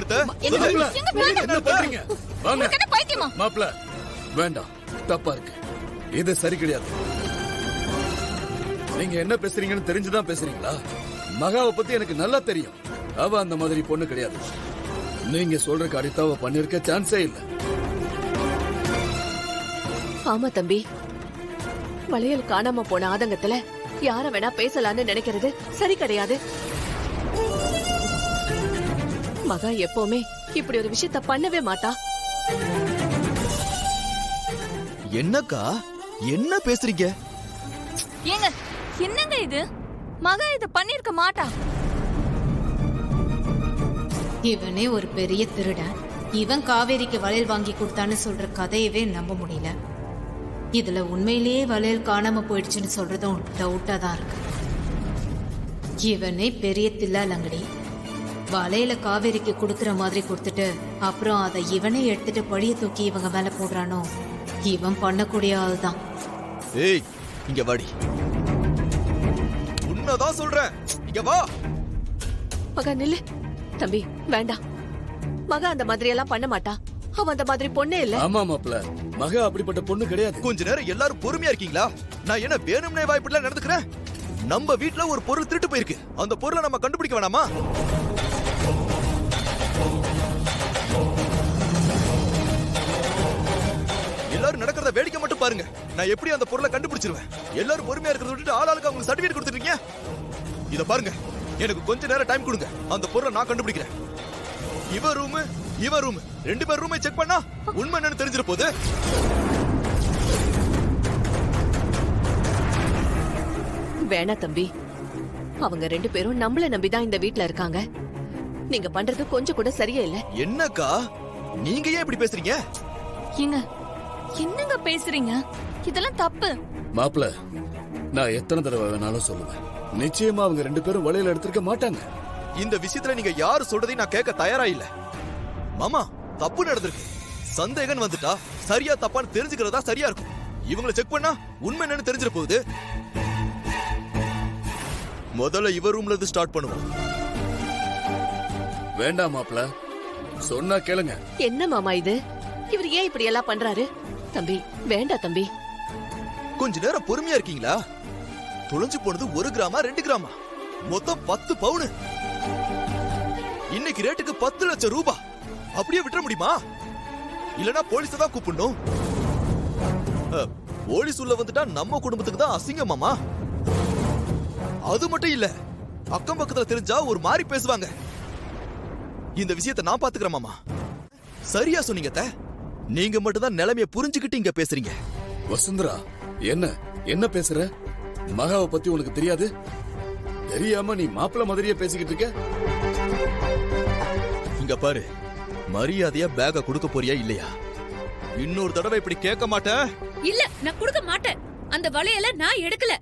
எடுத்த? என்ன பண்றீங்க? வாங்க. என்ன பைத்தியமா? மாப்ள வேண்டாம், தப்பா இருக்கு. இது சரி கிடையாது. நீங்க என்ன பேசுறீங்கன்னு தெரிஞ்சுதான் பேசுறீங்களா? மகாவை பத்தி எனக்கு நல்லா தெரியும். அவ அந்த மாதிரி பொண்ணு கிடையாது. நீங்க சொல்ற காரியத்தை பண்ணிருக்க சான்ஸே இல்ல. ஆமா தம்பி, வளையல் காணாம போன ஆதங்கத்துல யார வேணா பேசலான்னு நினைக்கிறது சரி கிடையாது. மகா எப்பவுமே இப்படி ஒரு விஷயத்த பண்ணவே மாட்டா. என்னக்கா என்ன பேசுறீங்க? ஏங்க என்னங்க இது? மகா இத பண்ணிருக்க மாட்டா. இவனே ஒரு பெரிய திருடன். இவன் காவேரிக்கு வளையல் வாங்கி கொடுத்தான்னு சொல்ற கதையவே நம்ப முடியல. இதுல உண்மையிலேயே வளையல் காணாம போயிடுச்சுன்னு சொல்றதும் டவுட்டா தான் இருக்கு. இவனே பெரிய தில்லாலங்கடி. வளையல காவேரிக்கு கொடுக்கற மாதிரி கொடுத்துட்டு அப்புறம் அதை இவனே எடுத்துட்டு பழிய தூக்கி இவங்க மேல போடுறானோ, இவன் பண்ணக்கூடிய ஆள் தான். ஏய் இங்க வாடி. உன்னதான் சொல்றேன், இங்க வா. மகா நில்லு. தம்பி வேண்டாம், மகா அந்த மாதிரி எல்லாம் பண்ண மாட்டா. அவ அந்த மாதிரி பொண்ணே இல்ல. ஆமா மாப்ள, மகா அப்படிப்பட்ட பொண்ணு கிடையாது. கொஞ்ச நேரம் எல்லாரும் பொறுமையா இருக்கீங்களா? நான் என்ன வேணும்னே வாய்ப்புல நடந்துக்கிறேன்? நம்ம வீட்ல ஒரு பொருள் திருட்டு போயிருக்கு. அந்த பொருளை நம்ம கண்டுபிடிக்க வேணாமா? எல்லாரும் நடக்கிறத வேடிக்கை மட்டும் பாருங்க. நான் எப்படி அந்த பொருளை கண்டுபிடிச்சிருவேன். எல்லாரும் பொறுமையா இருக்கிறத விட்டுட்டு ஆளாளுக்கு அவங்க சர்டிபிகேட் கொடுத்துட்டீங்க. இத பாருங்க, எனக்கு கொஞ்ச நேரம் டைம் கொடுங்க. அந்த பொருளை நான் கண்டுபிடிக்கிறேன். இவ ரூம் ரெண்டு பேர் ரூமை செக் பண்ணா உண்மை என்னன்னு தெரிஞ்சிட போகுது. வேணா தம்பி, அவங்க ரெண்டு பேரும் நம்மள நம்பிதான் இந்த வீட்ல இருக்காங்க. நீங்க பண்றது கொஞ்சம் கூட சரியா இல்ல. என்னக்கா நீங்க ஏன் இப்படி பேசுறீங்க? ஏங்க என்னங்க பேசுறீங்க? இதெல்லாம் தப்பு. மாப்ள, நான் எத்தனை தடவை வேணாலும் சொல்லுவேன், நிச்சயமா அவங்க ரெண்டு பேரும் வளையல எடுத்திருக்க மாட்டாங்க. இந்த விஷயத்துல நீங்க யாரு சொல்றதையும் நான் கேட்க தயாரா இல்ல. மாமா, தப்பு நடந்திருக்கு. சந்தேகம் வந்துட்டா சரியா தப்பான்னு தெரிஞ்சுக்கிறதா சரியா இருக்கும். இவங்களை செக் பண்ணா உண்மை என்னன்னு தெரிஞ்சிட போகுது. முதல்ல இவர் ரூம்ல இருந்து ஸ்டார்ட் பண்ணுவோம். வேண்டாம் மாப்ள, சொன்னா கேளுங்க. என்ன மாமா இது? இவர் ஏன் இப்படி எல்லாம் பண்றாரு? தம்பி வேண்டாம் தம்பி. கொஞ்ச நேரம் பொறுமையா இருக்கீங்களா? தொலைஞ்சு போனது 1 கிராமா 2 கிராமா, மொத்தம் 10 பவுன். இன்னைக்கு ரேட்டுக்கு 10 லட்சம் ரூபாய். அப்படியே விட்டுற முடியுமா? இல்லனா போலீஸ தான் கூப்பிடணும். போலீஸ் உள்ள வந்துட்டா நம்ம குடும்பத்துக்கு தான் அசிங்கமாமா. அது மட்டும் இல்ல, அக்கம் பக்கத்துல தெரிஞ்சா ஒரு மாதிரி பேசுவாங்க. இந்த விஷயத்தை நான் பாத்துக்கிறேன் மாமா. சரியா சொன்னீங்க அத்தை. நீங்க மட்டும் தான் நிலைமைய புரிஞ்சுக்கிட்டு இங்க பேசுறீங்க. வசுந்தரா, என்ன பேசுற? மகாவை பத்தி உனக்கு தெரியாது? தெரியாம நீ மாப்பிள்ள மாதிரியே பேசிக்கிட்டு இருக்க. இங்க பாரு, மரியாதையா பேக கொடுக்க போறியா இல்லையா? இன்னொரு தடவை இப்படி கேட்க மாட்டேன். இல்ல, நான் கொடுக்க மாட்டேன். அந்த வளையல நான் எடுக்கல.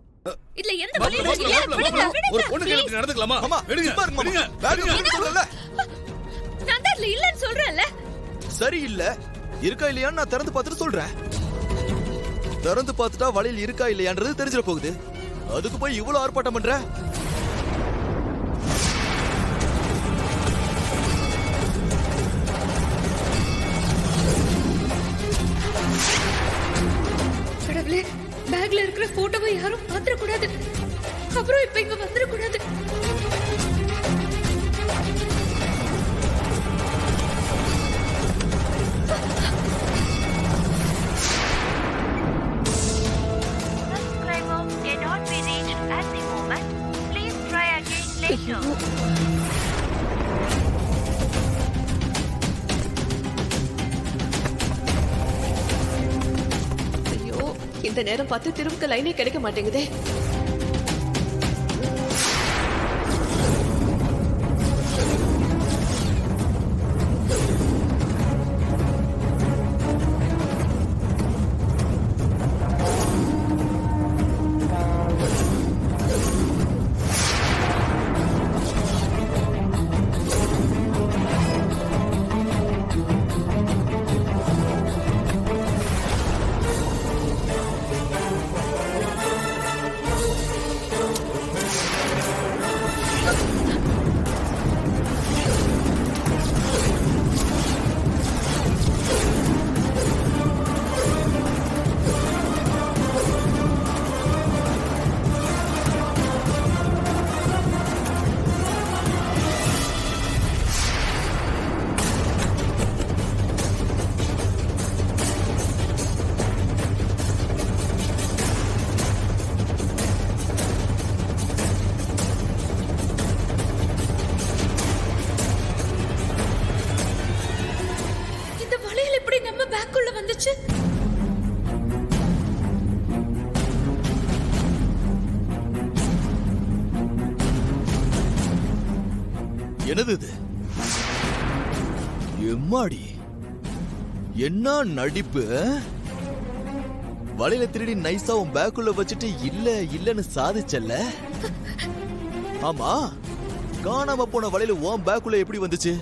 இதுல எந்த வளையலும் இல்ல. ஒரு பொண்ணு கிட்ட நடந்துக்கலாமா? மாமா, விடுங்க, சும்மா இருங்க மாமா. விடுங்க. பேக கொடுக்க சொல்லல. நான் தான் இதுல இல்லன்னு சொல்றேன்ல. சரி இல்ல, இருக்கா இல்லையான்னு நான் திறந்து பார்த்துட்டு சொல்றேன். திறந்து பார்த்துட்டா வளையல் இருக்கா இல்லையான்றது தெரிஞ்சிட போகுது. அதுக்கு போய் இவ்வளவு ஆர்ப்பாட்டம் பண்ற? கடவுளே, பேக்ல இருக்கிற போட்டோவை யாரும் பாத்திர கூடாது. அப்புறம் இப்ப இங்க வந்துட கூடாது. ஐயோ, இந்த நேரம் பார்த்து திரும்ப லைனே கிடைக்க மாட்டேங்குதே. என்னது இது? எம்மாடி, என்ன நடிப்பு! வலையில திருடி நைஸா உன் பேக்குள்ள வச்சுட்டு இல்லன்னு சாதிச்சல்ல. ஆமா, காணாம போன வலையில உன் பேக்குள்ள எப்படி வந்துச்சு?